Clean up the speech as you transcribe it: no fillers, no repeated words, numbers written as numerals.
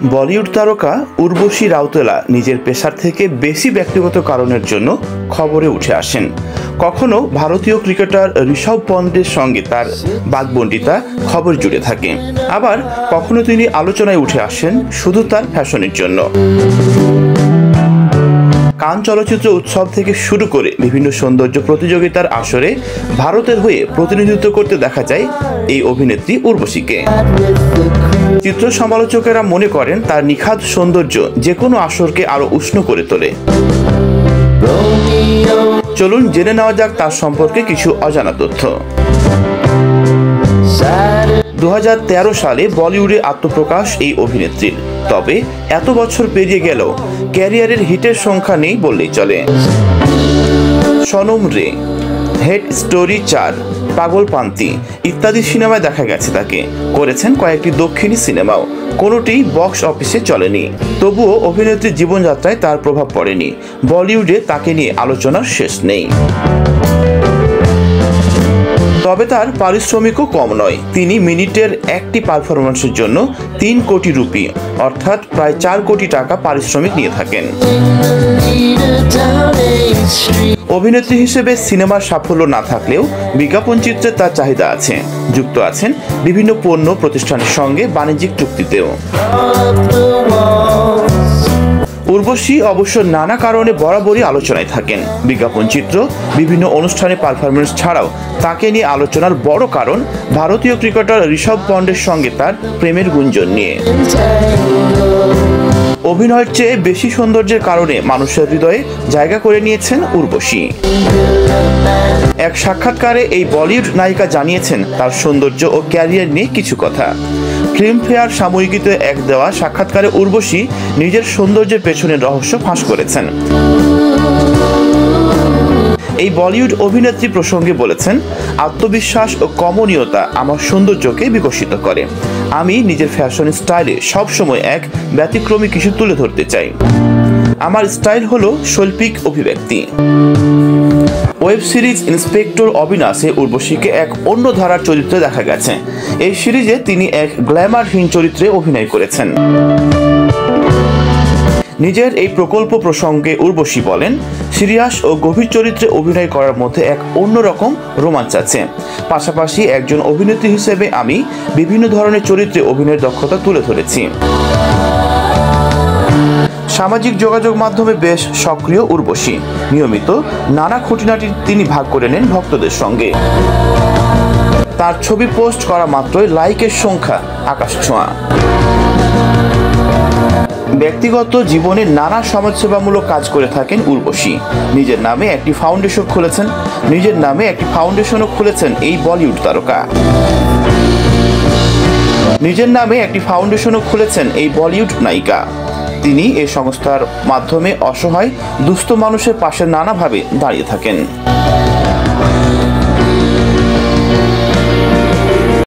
বলিউড তারকা উর্বশী রাউতেলা নিজের পেশার থেকে বেশি ব্যক্তিগত কারণের জন্য খবরে উঠে আসেন। কখনো ভারতীয় ক্রিকেটার ঋষভ পন্তের সঙ্গে তার বাগবন্ডিতা খবর জুড়ে থাকে, আবার কখনো তিনি আলোচনায় উঠে আসেন শুধু তার ফ্যাশনের জন্য। কান চলচ্চিত্র উৎসব থেকে শুরু করে বিভিন্ন সৌন্দর্য প্রতিযোগিতার আসরে ভারতের হয়ে প্রতিনিধিত্ব করতে দেখা যায় এই অভিনেত্রী উর্বশীকে। চিত্র সমালোচকেরা মনে করেন তার নিখাদ সৌন্দর্য যে কোনো আসরকে আরো উষ্ণ করে তোলে। চলুন জেনে নেওয়া যাক তার সম্পর্কে কিছু অজানা তথ্য। 2013 সালে বলিউডে আত্মপ্রকাশ এই অভিনেত্রীর, তবে এত বছর পেরিয়ে গেল ক্যারিয়ারের হিটের সংখ্যা নেই বললেই চলে। সনম রে, হেড স্টোরি 4, পাগলপান্তি ইত্যাদি সিনেমায় দেখা গেছে তাকে। করেছেন কয়েকটি দক্ষিণী সিনেমাও, কোনোটিই বক্স অফিসে চলেনি। তবুও অভিনেত্রীর জীবনযাত্রায় তার প্রভাব পড়েনি। বলিউডে তাকে নিয়ে আলোচনার শেষ নেই। তবে তার পারিশ্রমিকও কম নয়। তিনি মিনিটের একটি পারফরমেন্সের জন্য 3 কোটি রুপি অর্থাৎ প্রায় 4 কোটি টাকা পারিশ্রমিক নিয়ে থাকেন। অভিনেত্রী হিসেবে সিনেমার সাফল্য না থাকলেও বিজ্ঞাপন চিত্রে তার চাহিদা আছে। যুক্ত আছেন বিভিন্ন পণ্য প্রতিষ্ঠানের সঙ্গে বাণিজ্যিক চুক্তিতেও। উর্বশী অবশ্য নানা কারণে বরাবরই আলোচনায় থাকেন। বিজ্ঞাপন চিত্র, বিভিন্ন অনুষ্ঠানে পারফরমেন্স ছাড়াও তাকে নিয়ে আলোচনার বড় কারণ ভারতীয় ক্রিকেটার ঋষভ পন্তের সঙ্গে তার প্রেমের গুঞ্জন নিয়ে। অভিনয়ের চেয়ে বেশি সৌন্দর্যের কারণে মানুষের হৃদয়ে জায়গা করে নিয়েছেন উর্বশী। এক সাক্ষাৎকারে এই বলিউড নায়িকা জানিয়েছেন তার সৌন্দর্য ও ক্যারিয়ার নিয়ে কিছু কথা। ফিল্মফেয়ার সাময়িকীতে এক দেওয়া সাক্ষাৎকারে উর্বশী নিজের সৌন্দর্যের পেছনের রহস্য ফাঁস করেছেন। এই বলিউড অভিনেত্রী প্রসঙ্গে বলেছেন, আত্মবিশ্বাস ও কমনীয়তা আমার সৌন্দর্যকে বিকশিত করে। আমি নিজের ফ্যাশন স্টাইলে সবসময় এক ব্যতিক্রমী কিছু তুলে ধরতে চাই। আমার স্টাইল হলো শৈল্পিক অভিব্যক্তি। ওয়েব সিরিজ ইন্সপেক্টর অবিনাশে উর্বশীকে এক অন্য ধারার চরিত্রে দেখা গেছে। এই সিরিজে তিনি এক গ্ল্যামারহীন চরিত্রে অভিনয় করেছেন। নিজের এই প্রকল্প প্রসঙ্গে উর্বশী বলেন, সিরিয়াস ও গভীর চরিত্রে অভিনয় করার মধ্যে এক অন্যরকম রোমাঞ্চ আছে। পাশাপাশি একজন অভিনেত্রী হিসেবে আমি বিভিন্ন ধরনের চরিত্রে অভিনয়ের দক্ষতা তুলে ধরেছি। সামাজিক যোগাযোগ মাধ্যমে বেশ সক্রিয় উর্বশী। নিয়মিত নানা খুঁটিনাটি তিনি ভাগ করে নেন ভক্তদের সঙ্গে। তার ছবি পোস্ট করা মাত্রই লাইকের সংখ্যা আকাশ ছোঁয়া। ব্যক্তিগত জীবনে নানা সমাজসেবামূলক কাজ করে থাকেন উর্বশী। নিজের নামে একটি ফাউন্ডেশনও খুলেছেন এই বলিউড তারকা। নায়িকা। তিনি এই সংস্থার মাধ্যমে অসহায় দুস্থ মানুষের পাশে নানাভাবে দাঁড়িয়ে থাকেন।